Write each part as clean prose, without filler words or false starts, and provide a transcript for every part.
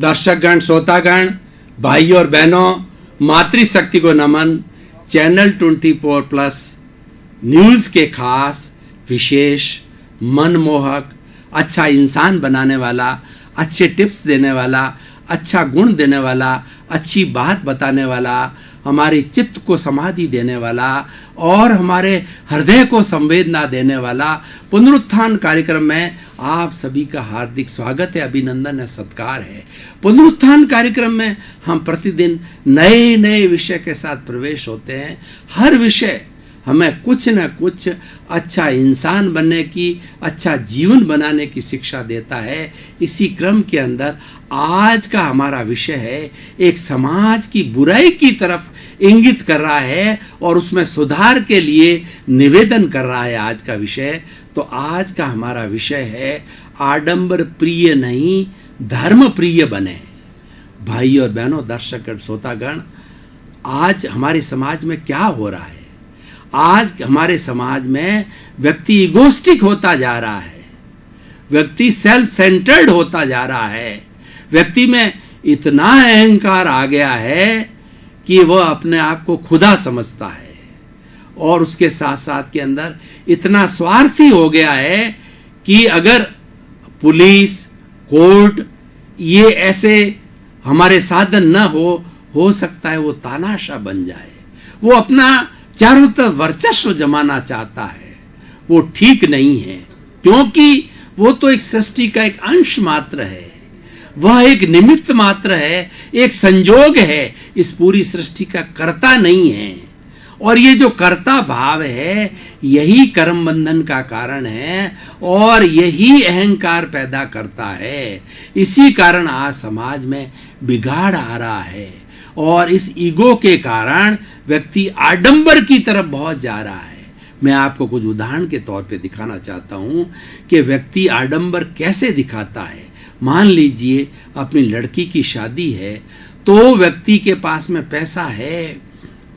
दर्शकगण, श्रोतागण, भाई और बहनों, मातृशक्ति को नमन। चैनल 24+ न्यूज़ के खास, विशेष, मनमोहक, अच्छा इंसान बनाने वाला, अच्छे टिप्स देने वाला, अच्छा गुण देने वाला, अच्छी बात बताने वाला, हमारे चित्त को समाधि देने वाला और हमारे हृदय को संवेदना देने वाला पुनरुत्थान कार्यक्रम में आप सभी का हार्दिक स्वागत है, अभिनंदन है, सत्कार है। पुनरुत्थान कार्यक्रम में हम प्रतिदिन नए नए विषय के साथ प्रवेश होते हैं। हर विषय हमें कुछ न कुछ अच्छा इंसान बनने की, अच्छा जीवन बनाने की शिक्षा देता है। इसी क्रम के अंदर आज का हमारा विषय है, एक समाज की बुराई की तरफ इंगित कर रहा है और उसमें सुधार के लिए निवेदन कर रहा है आज का विषय। तो आज का हमारा विषय है, आडंबर प्रिय नहीं, धर्म प्रिय बने। भाई और बहनों, दर्शक श्रोतागण, आज हमारे समाज में क्या हो रहा है? आज हमारे समाज में व्यक्ति इगोस्टिक होता जा रहा है, व्यक्ति सेल्फ सेंटर्ड होता जा रहा है, व्यक्ति में इतना अहंकार आ गया है कि वह अपने आप को खुदा समझता है और उसके साथ साथ के अंदर इतना स्वार्थी हो गया है कि अगर पुलिस, कोर्ट ये ऐसे हमारे साधन न हो सकता है वो तानाशाह बन जाए, वो अपना चारों तरफ वर्चस्व जमाना चाहता है। वो ठीक नहीं है, क्योंकि वो तो एक सृष्टि का एक अंश मात्र है, वह एक निमित्त मात्र है, एक संजोग है, इस पूरी सृष्टि का कर्ता नहीं है। और ये जो कर्ता भाव है यही कर्म बंधन का कारण है और यही अहंकार पैदा करता है। इसी कारण आज समाज में बिगाड़ आ रहा है और इस ईगो के कारण व्यक्ति आडंबर की तरफ बहुत जा रहा है। मैं आपको कुछ उदाहरण के तौर पे दिखाना चाहता हूं कि व्यक्ति आडंबर कैसे दिखाता है। मान लीजिए अपनी लड़की की शादी है, तो व्यक्ति के पास में पैसा है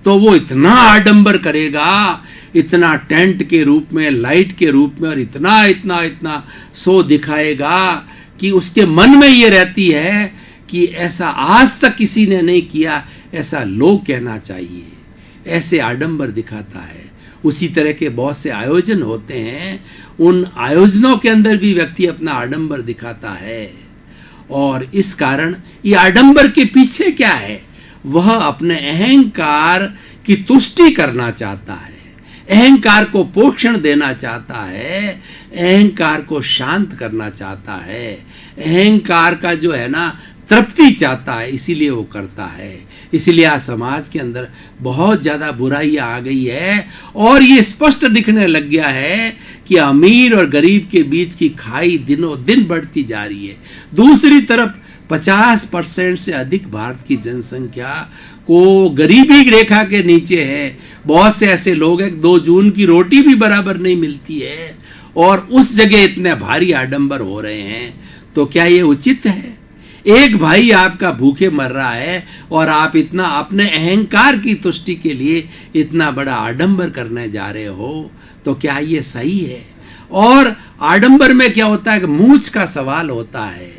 तो वो इतना आडंबर करेगा, इतना टेंट के रूप में, लाइट के रूप में और इतना इतना इतना शो दिखाएगा कि उसके मन में ये रहती है कि ऐसा आज तक किसी ने नहीं किया, ऐसा लोग कहना चाहिए। ऐसे आडंबर दिखाता है। उसी तरह के बहुत से आयोजन होते हैं, उन आयोजनों के अंदर भी व्यक्ति अपना आडंबर दिखाता है। और इस कारण ये आडंबर के पीछे क्या है? वह अपने अहंकार की तुष्टि करना चाहता है, अहंकार को पोषण देना चाहता है, अहंकार को शांत करना चाहता है, अहंकार का जो है ना तृप्ति चाहता है, इसीलिए वो करता है। इसलिए आज समाज के अंदर बहुत ज्यादा बुराइयां आ गई है और ये स्पष्ट दिखने लग गया है कि अमीर और गरीब के बीच की खाई दिनों दिन बढ़ती जा रही है। दूसरी तरफ 50% से अधिक भारत की जनसंख्या को गरीबी रेखा के नीचे है। बहुत से ऐसे लोग हैं 2 जून की रोटी भी बराबर नहीं मिलती है और उस जगह इतने भारी आडंबर हो रहे हैं। तो क्या ये उचित है? एक भाई आपका भूखे मर रहा है और आप इतना अपने अहंकार की तुष्टि के लिए इतना बड़ा आडंबर करने जा रहे हो, तो क्या ये सही है? और आडंबर में क्या होता है कि मूंछ का सवाल होता है,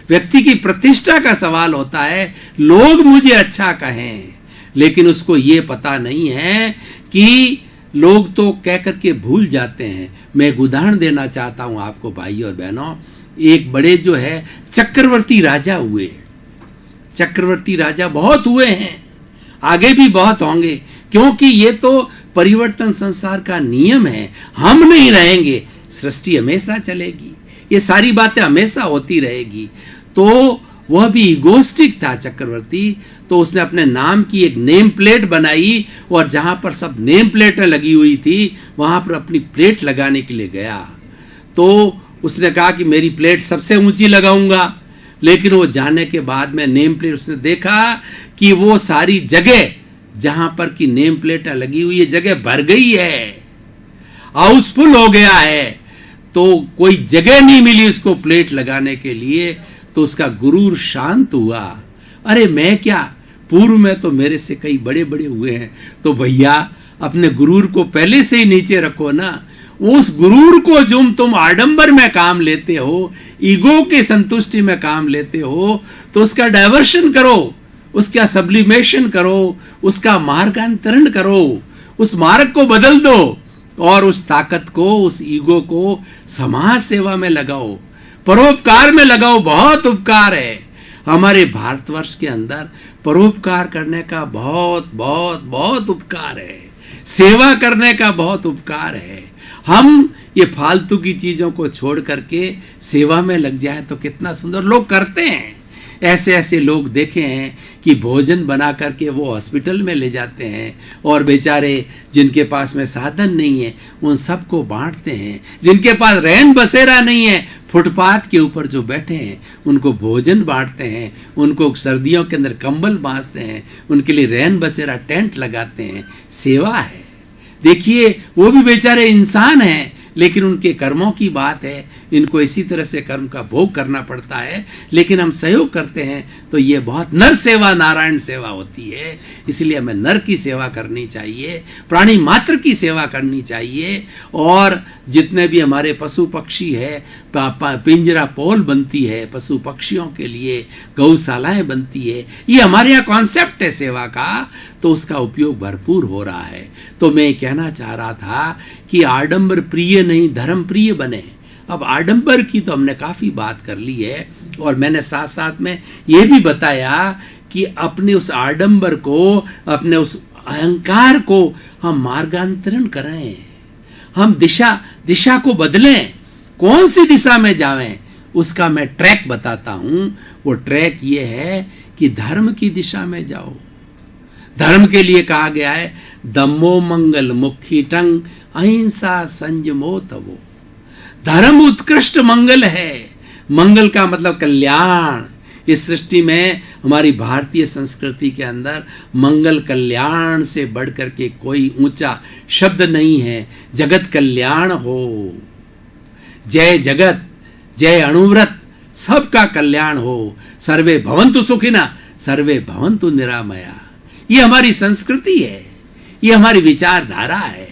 व्यक्ति की प्रतिष्ठा का सवाल होता है, लोग मुझे अच्छा कहें। लेकिन उसको ये पता नहीं है कि लोग तो कह करके भूल जाते हैं। मैं एक उदाहरण देना चाहता हूं आपको भाई और बहनों। एक बड़े जो है चक्रवर्ती राजा हुए, चक्रवर्ती राजा बहुत हुए हैं, आगे भी बहुत होंगे, क्योंकि ये तो परिवर्तन संसार का नियम है। हम नहीं रहेंगे, सृष्टि हमेशा चलेगी, ये सारी बातें हमेशा होती रहेगी। तो वह भी इगोस्टिक था चक्रवर्ती, तो उसने अपने नाम की एक नेम प्लेट बनाई और जहां पर सब नेम प्लेटें लगी हुई थी वहां पर अपनी प्लेट लगाने के लिए गया। तो उसने कहा कि मेरी प्लेट सबसे ऊंची लगाऊंगा, लेकिन वो जाने के बाद में नेम प्लेट उसने देखा कि वो सारी जगह जहां पर की नेम प्लेटें लगी हुई है जगह भर गई है, हाउसफुल हो गया है, तो कोई जगह नहीं मिली उसको प्लेट लगाने के लिए। तो उसका गुरूर शांत हुआ। अरे मैं क्या, पूर्व में तो मेरे से कई बड़े बड़े हुए हैं, तो भैया अपने गुरूर को पहले से ही नीचे रखो ना। उस गुरूर को जो तुम आडंबर में काम लेते हो, ईगो के संतुष्टि में काम लेते हो, तो उसका डायवर्शन करो, उसका सब्लिमेशन करो, उसका मार्गांतरण करो, उस मार्ग को बदल दो और उस ताकत को, उस ईगो को समाज सेवा में लगाओ, परोपकार में लगाओ। बहुत उपकार है हमारे भारतवर्ष के अंदर, परोपकार करने का बहुत बहुत बहुत उपकार है, सेवा करने का बहुत उपकार है। हम ये फालतू की चीजों को छोड़ करके सेवा में लग जाए तो कितना सुंदर। लोग करते हैं, ऐसे ऐसे लोग देखे हैं कि भोजन बना करके वो हॉस्पिटल में ले जाते हैं और बेचारे जिनके पास में साधन नहीं है उन सबको बांटते हैं। जिनके पास रहन बसेरा नहीं है, फुटपाथ के ऊपर जो बैठे हैं उनको भोजन बांटते हैं, उनको सर्दियों के अंदर कंबल बांधते हैं, उनके लिए रहन बसेरा टेंट लगाते हैं। सेवा है। देखिए वो भी बेचारे इंसान हैं, लेकिन उनके कर्मों की बात है, इनको इसी तरह से कर्म का भोग करना पड़ता है, लेकिन हम सहयोग करते हैं तो ये बहुत नर सेवा, नारायण सेवा होती है। इसलिए हमें नर की सेवा करनी चाहिए, प्राणी मात्र की सेवा करनी चाहिए। और जितने भी हमारे पशु पक्षी है, पिंजरा पोल बनती है पशु पक्षियों के लिए, गौशालाएं बनती है, ये हमारे यहाँ कॉन्सेप्ट है सेवा का, तो उसका उपयोग भरपूर हो रहा है। तो मैं कहना चाह रहा था कि आडंबर प्रिय नहीं, धर्म प्रिय बने। अब आडंबर की तो हमने काफी बात कर ली है, और मैंने साथ साथ में ये भी बताया कि अपने उस आडंबर को, अपने उस अहंकार को हम मार्गांतरण करें, हम दिशा को बदलें। कौन सी दिशा में जावें उसका मैं ट्रैक बताता हूं। वो ट्रैक ये है कि धर्म की दिशा में जाओ। धर्म के लिए कहा गया है दम्मो मंगल मुखीटंग अहिंसा संयमो तवो। धर्म उत्कृष्ट मंगल है। मंगल का मतलब कल्याण। इस सृष्टि में हमारी भारतीय संस्कृति के अंदर मंगल कल्याण से बढ़कर के कोई ऊंचा शब्द नहीं है। जगत कल्याण हो, जय जगत, जय अणुव्रत, सबका कल्याण हो। सर्वे भवन्तु सुखिना, सर्वे भवन्तु निरामया। ये हमारी संस्कृति है, ये हमारी विचारधारा है।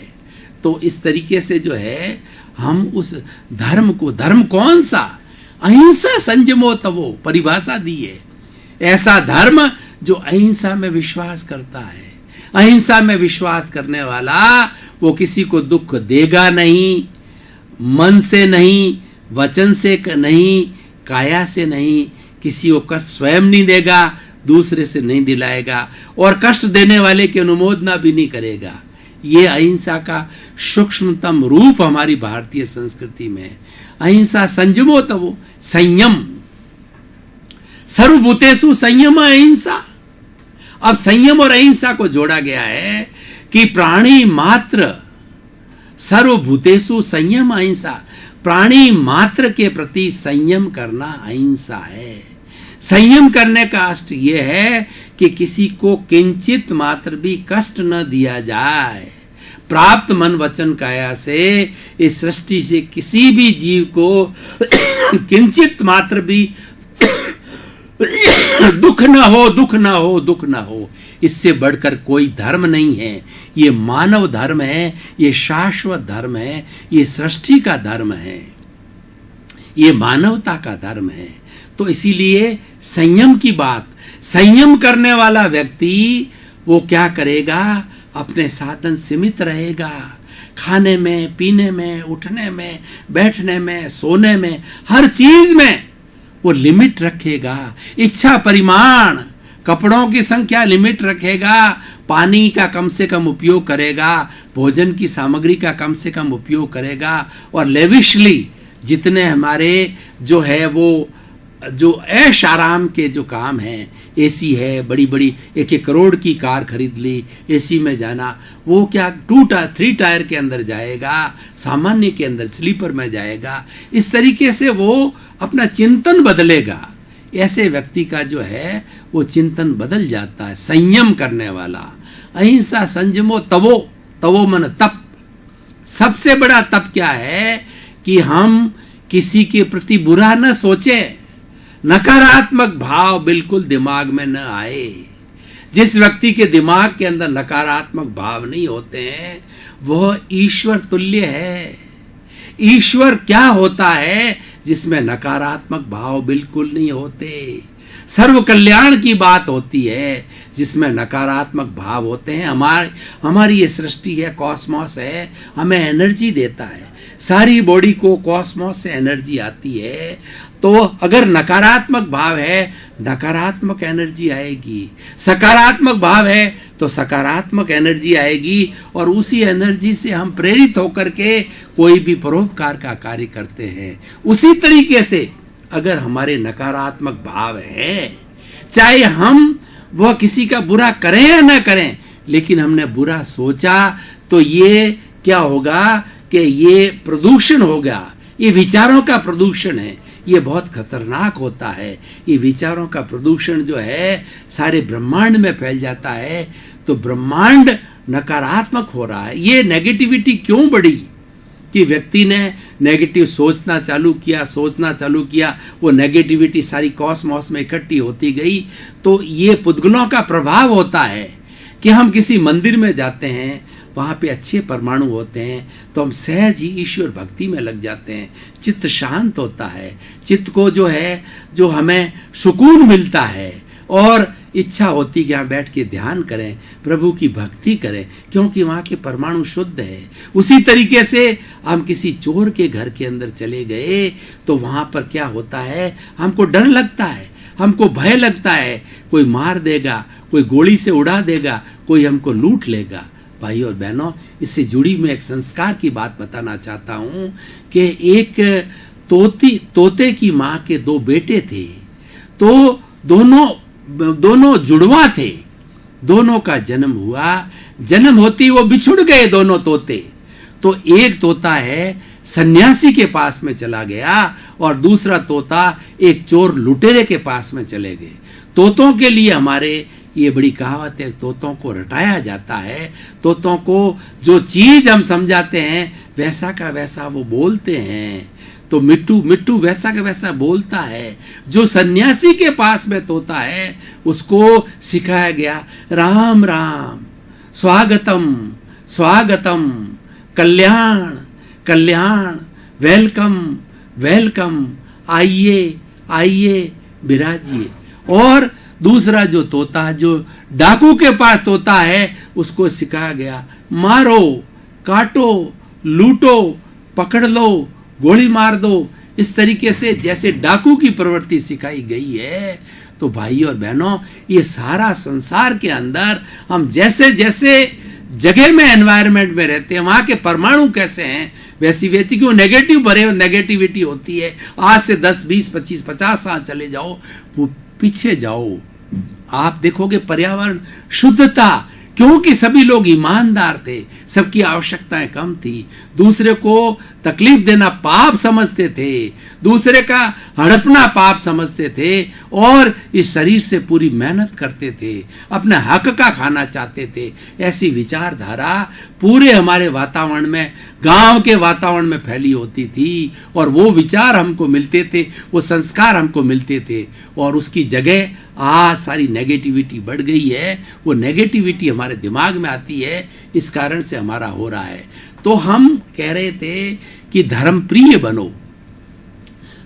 तो इस तरीके से जो है हम उस धर्म को, धर्म कौन सा? अहिंसा संयमो तवो परिभाषा दी है। ऐसा धर्म जो अहिंसा में विश्वास करता है। अहिंसा में विश्वास करने वाला वो किसी को दुख देगा नहीं, मन से नहीं, वचन से नहीं, काया से नहीं, किसी को कष्ट स्वयं नहीं देगा, दूसरे से नहीं दिलाएगा, और कष्ट देने वाले की अनुमोदना भी नहीं करेगा। ये अहिंसा का सूक्ष्मतम रूप हमारी भारतीय संस्कृति में है। अहिंसा संयमो तवो, संयम। सर्वभूतेषु संयम अहिंसा। अब संयम और अहिंसा को जोड़ा गया है कि प्राणी मात्र, सर्वभूतेषु संयम अहिंसा, प्राणी मात्र के प्रति संयम करना अहिंसा है। संयम करने का अर्थ यह है कि किसी को किंचित मात्र भी कष्ट न दिया जाए। प्राप्त मन वचन काया से इस सृष्टि से किसी भी जीव को किंचित मात्र भी दुख न हो, दुख न हो, दुख न हो। इससे बढ़कर कोई धर्म नहीं है। ये मानव धर्म है, ये शाश्वत धर्म है, ये सृष्टि का धर्म है, ये मानवता का धर्म है। तो इसीलिए संयम की बात, संयम करने वाला व्यक्ति वो क्या करेगा? अपने साधन सीमित रहेगा। खाने में, पीने में, उठने में, बैठने में, सोने में, हर चीज में वो लिमिट रखेगा। इच्छा परिमाण, कपड़ों की संख्या लिमिट रखेगा, पानी का कम से कम उपयोग करेगा, भोजन की सामग्री का कम से कम उपयोग करेगा, और लेविशली जितने हमारे जो है वो जो ऐश आराम के जो काम हैं, एसी है, बड़ी बड़ी 1-1 करोड़ की कार खरीद ली, एसी में जाना, वो क्या 3 टायर के अंदर जाएगा, सामान्य के अंदर स्लीपर में जाएगा। इस तरीके से वो अपना चिंतन बदलेगा। ऐसे व्यक्ति का जो है वो चिंतन बदल जाता है। संयम करने वाला। अहिंसा संयमो तवो, तवो मन तप। सबसे बड़ा तप क्या है कि हम किसी के प्रति बुरा न सोचें, नकारात्मक भाव बिल्कुल दिमाग में न आए। जिस व्यक्ति के दिमाग के अंदर नकारात्मक भाव नहीं होते हैं वह ईश्वर तुल्य है। ईश्वर क्या होता है जिसमें नकारात्मक भाव बिल्कुल नहीं होते। सर्व कल्याण की बात होती है जिसमें नकारात्मक भाव होते हैं। हमारी ये सृष्टि है, कॉस्मॉस है, हमें एनर्जी देता है। सारी बॉडी को कॉस्मॉस से एनर्जी आती है। तो अगर नकारात्मक भाव है, नकारात्मक एनर्जी आएगी। सकारात्मक भाव है तो सकारात्मक एनर्जी आएगी, और उसी एनर्जी से हम प्रेरित होकर के कोई भी परोपकार का कार्य करते हैं। उसी तरीके से अगर हमारे नकारात्मक भाव है, चाहे हम वह किसी का बुरा करें या ना करें, लेकिन हमने बुरा सोचा, तो ये क्या होगा कि ये प्रदूषण होगा। ये विचारों का प्रदूषण है, ये बहुत खतरनाक होता है। ये विचारों का प्रदूषण जो है सारे ब्रह्मांड में फैल जाता है, तो ब्रह्मांड नकारात्मक हो रहा है। ये नेगेटिविटी क्यों बढ़ी कि व्यक्ति ने नेगेटिव सोचना चालू किया, वो नेगेटिविटी सारी कॉस्मॉस में इकट्ठी होती गई। तो ये पुद्गलों का प्रभाव होता है कि हम किसी मंदिर में जाते हैं, वहाँ पे अच्छे परमाणु होते हैं, तो हम सहज ही ईश्वर भक्ति में लग जाते हैं। चित्त शांत होता है, चित्त को जो हमें सुकून मिलता है, और इच्छा होती कि यहाँ बैठ के ध्यान करें, प्रभु की भक्ति करें, क्योंकि वहाँ के परमाणु शुद्ध है। उसी तरीके से हम किसी चोर के घर के अंदर चले गए, तो वहाँ पर क्या होता है, हमको डर लगता है, हमको भय लगता है, कोई मार देगा, कोई गोली से उड़ा देगा, कोई हमको लूट लेगा। भाई और बहनों, इससे जुड़ी मैं एक संस्कार की बात बताना चाहता हूँ कि एक तोते की माँ के दो बेटे थे, तो दोनों जुड़वा थे। दोनों का जन्म हुआ, जन्म होती वो बिछुड़ गए दोनों तोते। तो एक तोता है सन्यासी के पास में चला गया, और दूसरा तोता एक चोर लुटेरे के पास में चले गए। तोतों के लिए हमारे ये बड़ी कहावत है, तोतों को रटाया जाता है। तोतों को जो चीज हम समझाते हैं वैसा का वैसा वो बोलते हैं। तो मिट्टू वैसा का वैसा बोलता है। जो सन्यासी के पास में तोता है, उसको सिखाया गया राम राम, स्वागतम स्वागतम, कल्याण कल्याण, वेलकम वेलकम, आइए आइए, बिराजिए। और दूसरा जो तोता, जो डाकू के पास तोता है, उसको सिखाया गया मारो, काटो, लूटो, पकड़ लो, गोली मार दो। इस तरीके से जैसे डाकू की प्रवृत्ति सिखाई गई है। तो भाई और बहनों, ये सारा संसार के अंदर हम जैसे जैसे जगह में, एनवायरनमेंट में रहते हैं, वहां के परमाणु कैसे हैं, वैसी व्यक्ति क्यों नेगेटिव भरे नेगेटिविटी होती है। आज से 10, 20, 25, 50 साल चले जाओ, पीछे जाओ, आप देखोगे पर्यावरण शुद्धता, क्योंकि सभी लोग ईमानदार थे, सबकी आवश्यकताएं कम थी, दूसरे को तकलीफ देना पाप समझते थे, दूसरे का हड़पना पाप समझते थे, और इस शरीर से पूरी मेहनत करते थे, अपने हक का खाना चाहते थे। ऐसी विचारधारा पूरे हमारे वातावरण में, गांव के वातावरण में फैली होती थी, और वो विचार हमको मिलते थे, वो संस्कार हमको मिलते थे, और उसकी जगह आज सारी नेगेटिविटी बढ़ गई है। वो नेगेटिविटी हमारे दिमाग में आती है, इस कारण से हमारा हो रहा है। तो हम कह रहे थे कि धर्म प्रिय बनो।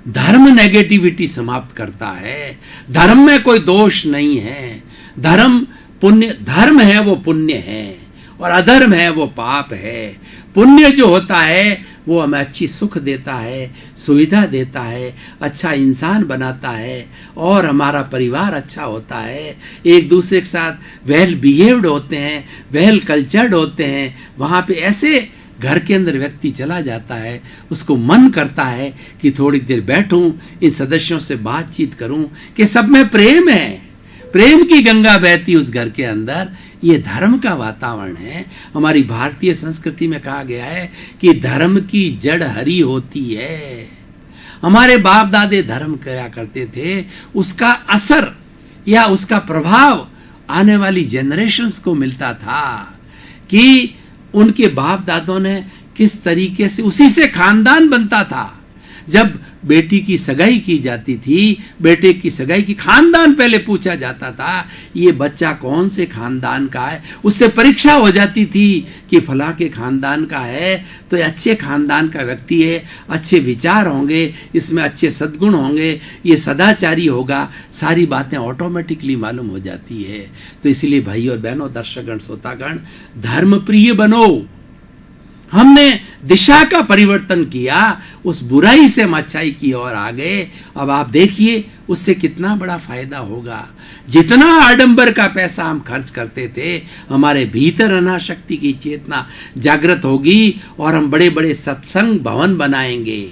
धर्म नेगेटिविटी समाप्त करता है। धर्म में कोई दोष नहीं है। धर्म पुण्य, धर्म है वो पुण्य है, और अधर्म है वो पाप है। पुण्य जो होता है वो हमें अच्छी सुख देता है, सुविधा देता है, अच्छा इंसान बनाता है, और हमारा परिवार अच्छा होता है, एक दूसरे के साथ वेल बिहेव्ड होते हैं, वेल कल्चर्ड होते हैं। वहाँ पे ऐसे घर के अंदर व्यक्ति चला जाता है, उसको मन करता है कि थोड़ी देर बैठूं, इन सदस्यों से बातचीत करूं, कि सब में प्रेम है, प्रेम की गंगा बहती उस घर के अंदर। ये धर्म का वातावरण है। हमारी भारतीय संस्कृति में कहा गया है कि धर्म की जड़ हरी होती है। हमारे बाप दादे धर्म किया करते थे, उसका असर या उसका प्रभाव आने वाली जनरेशन्स को मिलता था कि उनके बाप दादों ने किस तरीके से, उसी से खानदान बनता था। जब बेटी की सगाई की जाती थी, बेटे की सगाई की खानदान पहले पूछा जाता था, ये बच्चा कौन से खानदान का है, उससे परीक्षा हो जाती थी कि फला के खानदान का है तो ये अच्छे खानदान का व्यक्ति है, अच्छे विचार होंगे, इसमें अच्छे सद्गुण होंगे, ये सदाचारी होगा, सारी बातें ऑटोमेटिकली मालूम हो जाती है। तो इसलिए भाई और बहनों, दर्शकगण, श्रोतागण, धर्म प्रिय बनो। हमने दिशा का परिवर्तन किया, उस बुराई से हम अच्छाई की ओर आ गए। अब आप देखिए उससे कितना बड़ा फायदा होगा। जितना आडंबर का पैसा हम खर्च करते थे, हमारे भीतर अनाशक्ति की चेतना जागृत होगी और हम बड़े बड़े सत्संग भवन बनाएंगे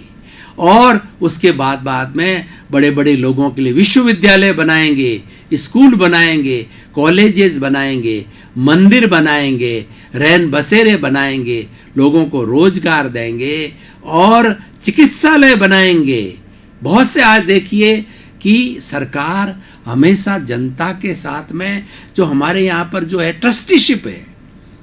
और उसके बाद में बड़े बड़े लोगों के लिए विश्वविद्यालय बनाएंगे, स्कूल बनाएंगे, कॉलेजेस बनाएंगे, मंदिर बनाएंगे, रैन बसेरे बनाएंगे, लोगों को रोजगार देंगे और चिकित्सालय बनाएंगे। बहुत से आज देखिए कि सरकार हमेशा जनता के साथ में, जो हमारे यहाँ पर जो है ट्रस्टीशिप है,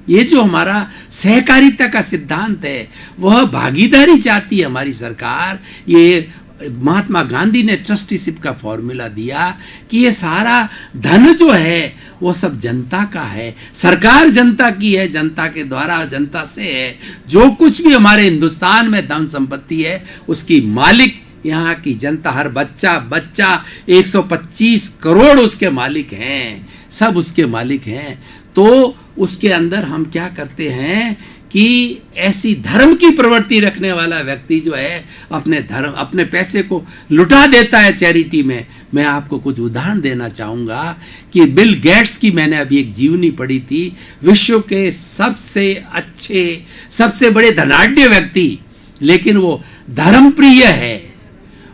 ये जो हमारा सहकारिता का सिद्धांत है, वह भागीदारी चाहती है हमारी सरकार। ये महात्मा गांधी ने ट्रस्टीशिप का फॉर्मूला दिया कि ये सारा धन जो है वो सब जनता का है, सरकार जनता की है, जनता के द्वारा जनता से है। जो कुछ भी हमारे हिंदुस्तान में धन संपत्ति है उसकी मालिक यहाँ की जनता, हर बच्चा 125 करोड़ उसके मालिक हैं, सब उसके मालिक हैं। तो उसके अंदर हम क्या करते हैं कि ऐसी धर्म की प्रवृत्ति रखने वाला व्यक्ति जो है अपने पैसे को लुटा देता है चैरिटी में। मैं आपको कुछ उदाहरण देना चाहूंगा कि बिल गेट्स की मैंने अभी एक जीवनी पढ़ी थी, विश्व के सबसे अच्छे, सबसे बड़े धनाढ्य व्यक्ति, लेकिन वो धर्मप्रिय है,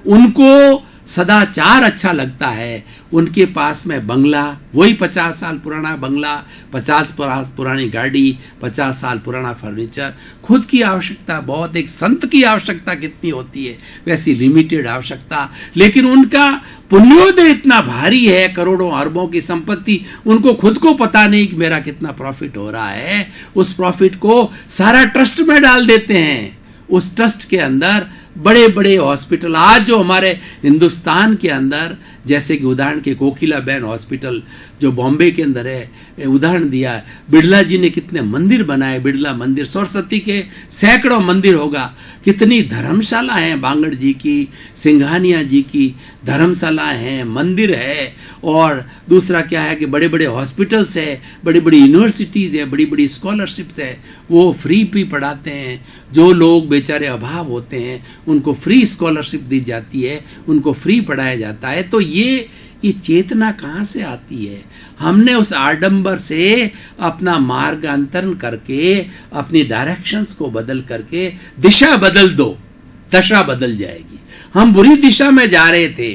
उनको सदाचार अच्छा लगता है। उनके पास में बंगला, वही 50 साल पुराना बंगला, 50 पुरानी गाड़ी, 50 साल पुराना फर्नीचर, खुद की आवश्यकता बहुत, एक संत की आवश्यकता कितनी होती है वैसी लिमिटेड आवश्यकता, लेकिन उनका पुण्योदय इतना भारी है, करोड़ों अरबों की संपत्ति, उनको खुद को पता नहीं कि मेरा कितना प्रॉफिट हो रहा है। उस प्रॉफिट को सारा ट्रस्ट में डाल देते हैं। उस ट्रस्ट के अंदर बड़े बड़े हॉस्पिटल, आज जो हमारे हिंदुस्तान के अंदर, जैसे कि उदाहरण के कोकिलाबेन हॉस्पिटल जो बॉम्बे के अंदर है, उदाहरण दिया है। बिड़ला जी ने कितने मंदिर बनाए, बिड़ला मंदिर, सरस्वती के सैकड़ों मंदिर होगा, कितनी धर्मशाला हैं, बांगड़ जी की, सिंघानिया जी की धर्मशाला हैं, मंदिर है। और दूसरा क्या है कि बड़े बड़े हॉस्पिटल्स है, बड़ी बड़ी यूनिवर्सिटीज़ है, बड़ी बड़ी स्कॉलरशिप्स है, वो फ्री भी पढ़ाते हैं। जो लोग बेचारे अभाव होते हैं उनको फ्री स्कॉलरशिप दी जाती है, उनको फ्री पढ़ाया जाता है। तो ये चेतना कहाँ से आती है? हमने उस आडंबर से अपना मार्गांतरण करके, अपनी डायरेक्शंस को बदल करके दिशा बदल दो, दशा बदल जाएगी। हम बुरी दिशा में जा रहे थे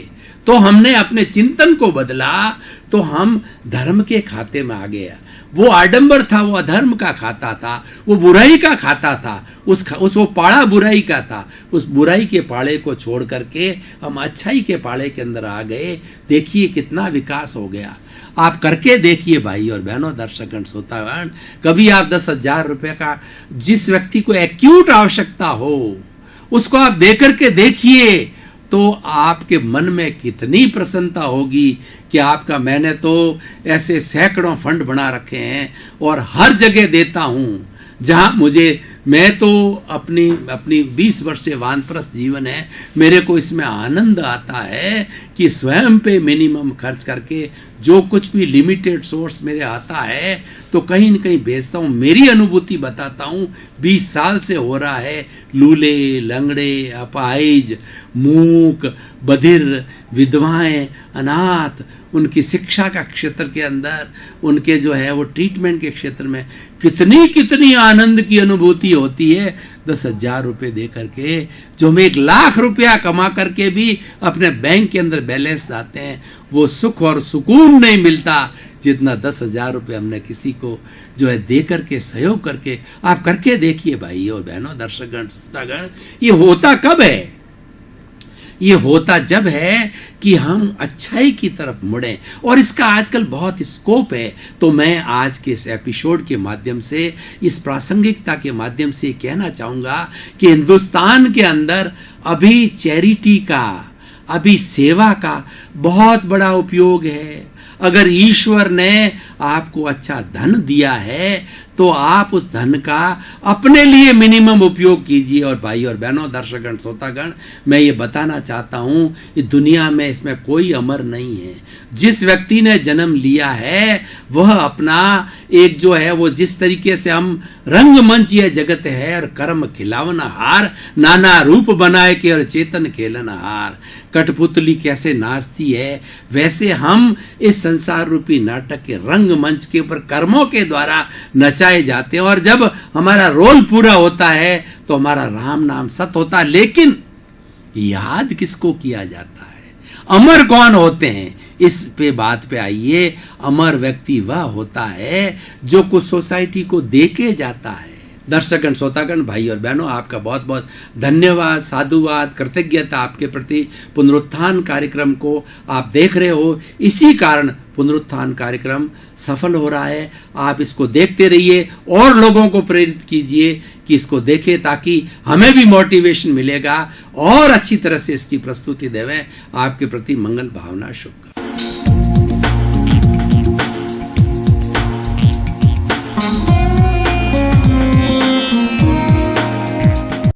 तो हमने अपने चिंतन को बदला तो हम धर्म के खाते में आ गया। वो आडंबर था, वो अधर्म का खाता था, वो बुराई का खाता था, वो पाड़ा बुराई का था। उस बुराई के पाड़े को छोड़ करके हम अच्छाई के पाड़े के अंदर आ गए। देखिए कितना विकास हो गया। आप करके देखिए भाई और बहनों, दर्शकगण, श्रोतागण, कभी आप 10,000 रुपये का, जिस व्यक्ति को एक्यूट आवश्यकता हो उसको आप दे करके देखिए तो आपके मन में कितनी प्रसन्नता होगी कि आपका, मैंने तो ऐसे सैकड़ों फंड बना रखे हैं और हर जगह देता हूँ जहाँ मुझे, मैं तो अपनी 20 वर्षीय वानप्रस्थ जीवन है, मेरे को इसमें आनंद आता है कि स्वयं पे मिनिमम खर्च करके जो कुछ भी लिमिटेड सोर्स मेरे आता है तो कहीं न कहीं भेजता हूँ। मेरी अनुभूति बताता हूँ, 20 साल से हो रहा है। लूले, लंगड़े, अपाहिज, मूक, बधिर, विधवाएं, अनाथ, उनकी शिक्षा का क्षेत्र के अंदर, उनके जो है वो ट्रीटमेंट के क्षेत्र में कितनी कितनी आनंद की अनुभूति होती है 10,000 रुपये दे करके, जो हम 1,00,000 रुपया कमा करके भी अपने बैंक के अंदर बैलेंस लाते हैं। वो सुख और सुकून नहीं मिलता जितना 10,000 रुपये हमने किसी को जो है दे करके, सहयोग करके। आप करके देखिए भाई और बहनों, दर्शकगण, श्रोतागण। ये होता कब है? ये होता जब है कि हम अच्छाई की तरफ मुड़ें, और इसका आजकल बहुत स्कोप है। तो मैं आज के इस एपिसोड के माध्यम से, इस प्रासंगिकता के माध्यम से कहना चाहूँगा कि हिंदुस्तान के अंदर अभी चैरिटी का, अभी सेवा का बहुत बड़ा उपयोग है। अगर ईश्वर ने आपको अच्छा धन दिया है तो आप उस धन का अपने लिए मिनिमम उपयोग कीजिए। और भाई और बहनों, दर्शकगण, श्रोतागण, मैं ये बताना चाहता हूं कि दुनिया में इसमें कोई अमर नहीं है। जिस व्यक्ति ने जन्म लिया है वह अपना एक जो है वो जिस तरीके से हम रंगमंच यह जगत है और कर्म खिलावन हार, नाना रूप बनाए के और चेतन खेलन हार, कठपुतली कैसे नाचती है वैसे हम इस संसार रूपी नाटक के रंगमंच के ऊपर कर्मों के द्वारा नचाए जाते हैं। और जब हमारा रोल पूरा होता है तो हमारा राम नाम सत होता है। लेकिन याद किसको किया जाता है? अमर कौन होते हैं? इस पे बात पे आइए। अमर व्यक्ति वह होता है जो कुछ सोसाइटी को दे के जाता है। दर्शकगण, श्रोतागण, भाई और बहनों, आपका बहुत बहुत धन्यवाद, साधुवाद, कृतज्ञता आपके प्रति। पुनरुत्थान कार्यक्रम को आप देख रहे हो, इसी कारण पुनरुत्थान कार्यक्रम सफल हो रहा है। आप इसको देखते रहिए और लोगों को प्रेरित कीजिए कि इसको देखें, ताकि हमें भी मोटिवेशन मिलेगा और अच्छी तरह से इसकी प्रस्तुति देवें। आपके प्रति मंगल भावना, शुभकामनाएं।